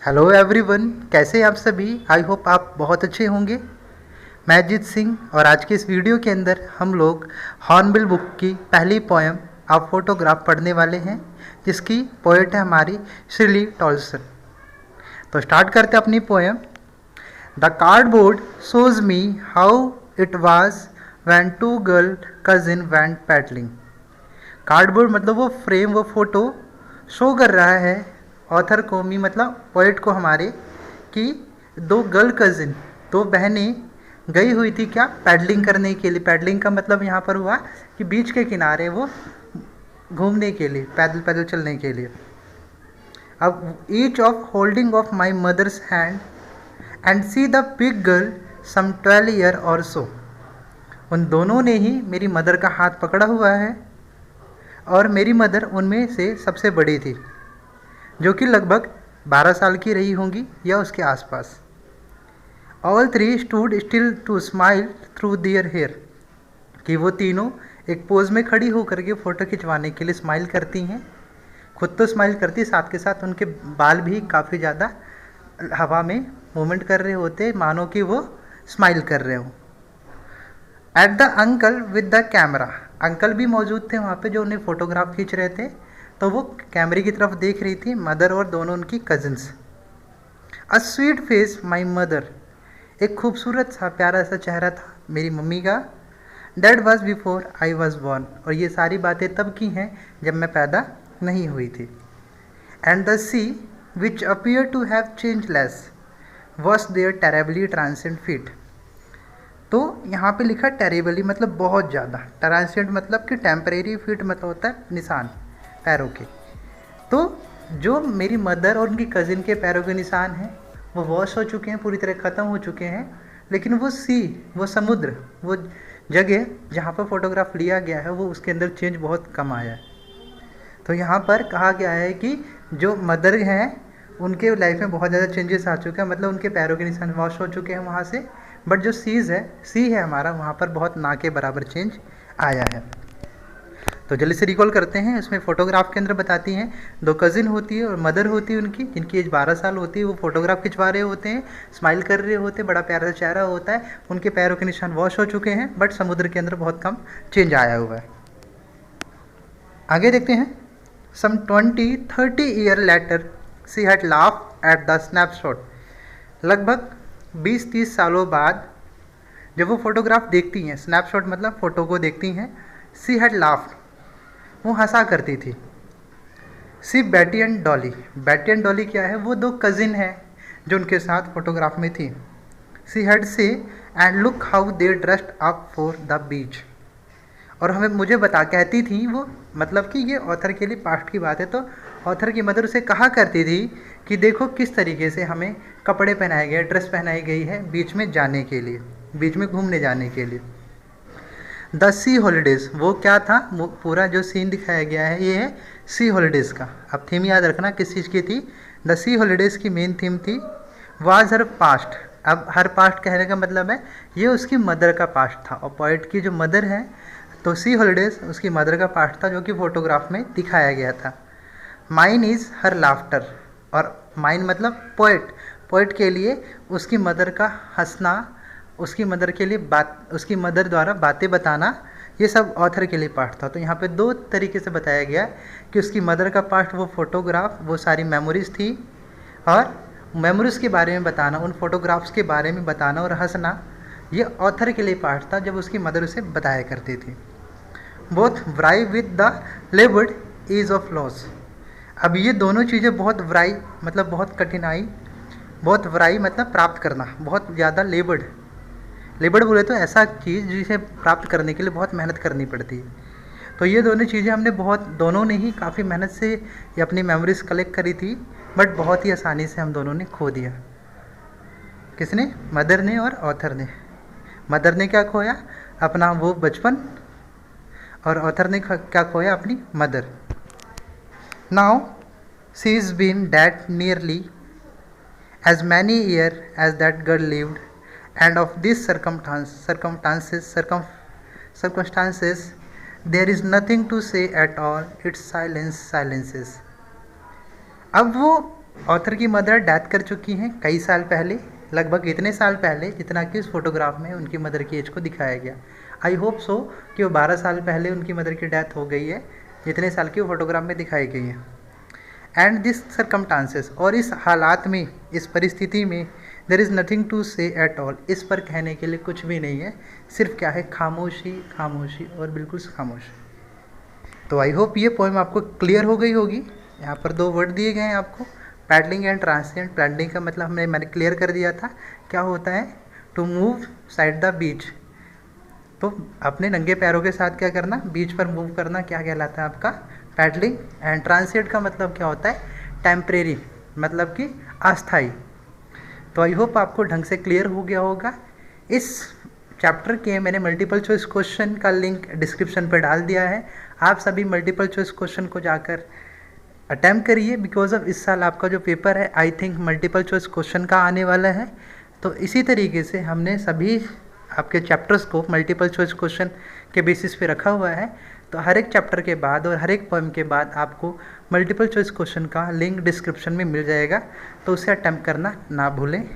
Hello everyone, कैसे हैं आप सभी। आई होप आप बहुत अच्छे होंगे। मैं अजीत सिंह और आज के इस वीडियो के अंदर हम लोग हॉर्नबिल बुक की पहली पोएम आ फोटोग्राफ पढ़ने वाले हैं, जिसकी पोएट है हमारी शिर्ली टॉल्सन। तो स्टार्ट करते हैं अपनी poem. The cardboard shows me how it was when two girl cousin went paddling. Cardboard मतलब वो फ्रेम, वो फोटो शो कर रहा है ऑथर को, मी मतलब पोइट को हमारे, कि दो गर्ल कजिन, दो बहनें गई हुई थी क्या, पैडलिंग करने के लिए। पैडलिंग का मतलब यहाँ पर हुआ कि बीच के किनारे वो घूमने के लिए, पैदल पैदल चलने के लिए। अब each of holding of my mother's hand and see the big girl some 12 year और सो। उन दोनों ने ही मेरी मदर का हाथ पकड़ा हुआ है और मेरी मदर उनमें से सबसे बड़ी थी, जो कि लगभग 12 साल की रही होंगी या उसके आसपास। All three stood still to smile through their hair, कि वो तीनों एक पोज में खड़ी होकर के फ़ोटो खिंचवाने के लिए स्माइल करती हैं। खुद तो स्माइल करती, साथ के साथ उनके बाल भी काफ़ी ज़्यादा हवा में मूवमेंट कर रहे होते, मानो कि वो स्माइल कर रहे हों। At the uncle with the camera, uncle भी मौजूद थे वहाँ पे जो उन्हें फ़ोटोग्राफ खींच रहे थे, तो वो कैमरे की तरफ देख रही थी, मदर और दोनों उनकी cousins. A sweet face my mother, एक खूबसूरत सा प्यारा सा चेहरा था मेरी मम्मी का। Dad was before I was born, और ये सारी बातें तब की हैं जब मैं पैदा नहीं हुई थी। And the sea which appear to have change less washes their terribly transient feet. तो यहाँ पे लिखा टेरेबली मतलब बहुत ज़्यादा, ट्रांसेंट मतलब कि टेम्परेरी, फीट मतलब होता है निशान पैरों के। तो जो मेरी मदर और उनकी कज़िन के पैरों के निशान हैं वो वॉश हो चुके हैं, पूरी तरह ख़त्म हो चुके हैं, लेकिन वो सी, वो समुद्र, वो जगह जहाँ पर फोटोग्राफ लिया गया है, वो उसके अंदर चेंज बहुत कम आया है। तो यहाँ पर कहा गया है कि जो मदर हैं उनके लाइफ में बहुत ज़्यादा चेंजेस आ चुके हैं, मतलब उनके पैरों के निशान वॉश हो चुके हैं वहाँ से, बट जो सी है हमारा, वहाँ पर बहुत ना के बराबर चेंज आया है। तो जल्दी से रिकॉल करते हैं। इसमें फ़ोटोग्राफ के अंदर बताती हैं दो कज़िन होती है और मदर होती है उनकी, जिनकी एज 12 साल होती है। वो फोटोग्राफ खिंचवा रहे होते हैं, स्माइल कर रहे होते हैं, बड़ा प्यारा सा चेहरा होता है, उनके पैरों के निशान वॉश हो चुके हैं, बट समुद्र के अंदर बहुत कम चेंज आया हुआ है। आगे देखते हैं। सम 20-30 year later she had laugh at the snapshot. लगभग 20-30 सालों बाद जब वो फोटोग्राफ देखती हैं, स्नैपशॉट मतलब फ़ोटो को देखती हैं, सी हैड लाफ्ड, वो हंसा करती थी। See Betty and Dolly, Betty and Dolly क्या है, वो दो कज़िन हैं जो उनके साथ फोटोग्राफ में थी। सी हैड से and look how they dressed up for the beach, और हमें मुझे बता कहती थी वो, मतलब कि ये ऑथर के लिए पास्ट की बात है, तो ऑथर की मदर उसे कहा करती थी कि देखो किस तरीके से हमें कपड़े पहनाए गए, ड्रेस पहनाई गई है बीच में जाने के लिए, बीच में घूमने जाने के लिए। द सी हॉलीडेज़, वो क्या था, वो पूरा जो सीन दिखाया गया है ये है सी हॉलीडेज़ का। अब थीम याद रखना किस चीज़ की थी। द सी हॉलीडेज़ की मेन थीम थी वाज हर पास्ट। अब हर पास्ट कहने का मतलब है ये उसकी मदर का पास्ट था, और पोइट की जो मदर है, तो सी हॉलीडेज़ उसकी मदर का पास्ट था जो कि फ़ोटोग्राफ में दिखाया गया था। माइन इज़ हर लाफ्टर, और माइन मतलब पोइट, पोइट के लिए उसकी मदर का हंसना, उसकी मदर के लिए बात, उसकी मदर द्वारा बातें बताना, ये सब ऑथर के लिए पार्ट था। तो यहाँ पे दो तरीके से बताया गया कि उसकी मदर का पार्ट वो फोटोग्राफ, वो सारी मेमोरीज थी, और मेमोरीज के बारे में बताना, उन फोटोग्राफ्स के बारे में बताना और हंसना, ये ऑथर के लिए पार्ट था जब उसकी मदर उसे बताया करती थी। Both wry with the laboured ease of loss. अब ये दोनों चीज़ें बहुत व्राई मतलब बहुत कठिनाई, बहुत व्राई मतलब प्राप्त करना, बहुत ज़्यादा लेबर्ड, लेबर्ड बोले तो ऐसा चीज़ जिसे प्राप्त करने के लिए बहुत मेहनत करनी पड़ती है। तो ये दोनों चीज़ें हमने दोनों ने ही काफ़ी मेहनत से ये अपनी मेमोरीज कलेक्ट करी थी, बट बहुत ही आसानी से हम दोनों ने खो दिया। किसने, मदर ने और ऑथर ने। मदर ने क्या खोया, अपना वो बचपन, और ऑथर ने क्या खोया, अपनी mother. Now she is been dead nearly as many year as that girl lived, and of these circumstances there is nothing to say at all, its silences। अब वो ऑथर की मदर डेथ कर चुकी हैं कई साल पहले, लगभग इतने साल पहले जितना कि उस फोटोग्राफ में उनकी मदर की एज को दिखाया गया। आई होप सो कि वो 12 साल पहले उनकी मदर की डेथ हो गई है, जितने साल की वो फोटोग्राफ में दिखाई गई है। एंड दिस सरकमस्टांसेस, और इस हालात में, इस परिस्थिति में, देर इज़ नथिंग टू से एट ऑल, इस पर कहने के लिए कुछ भी नहीं है, सिर्फ क्या है, खामोशी, खामोशी और बिल्कुल खामोशी। तो आई होप ये पोएम आपको क्लियर हो गई होगी। यहाँ पर 2 वर्ड दिए गए हैं आपको, पैडलिंग एंड ट्रांसिएंट। पैडलिंग का मतलब मैंने क्लियर कर दिया था, क्या होता है, to move side the beach. तो अपने नंगे पैरों के साथ क्या करना, बीच पर मूव करना, क्या कहलाता है आपका, पैडलिंग। एंड ट्रांसिएंट का मतलब क्या होता है, टेम्परेरी, मतलब कि अस्थाई। तो आई होप आपको ढंग से क्लियर हो गया होगा। इस चैप्टर के मैंने मल्टीपल चॉइस क्वेश्चन का लिंक डिस्क्रिप्शन पर डाल दिया है। आप सभी मल्टीपल चॉइस क्वेश्चन को जाकर अटैम्प्ट करिए, बिकॉज ऑफ इस साल आपका जो पेपर है I think multiple choice question का आने वाला है। तो इसी तरीके से हमने सभी आपके चैप्टर्स को मल्टीपल चॉइस क्वेश्चन के बेसिस पे रखा हुआ है। तो हर एक चैप्टर के बाद और हर एक पोएम के बाद आपको मल्टीपल चॉइस क्वेश्चन का लिंक डिस्क्रिप्शन में मिल जाएगा, तो उसे अटैम्प्ट करना ना भूलें।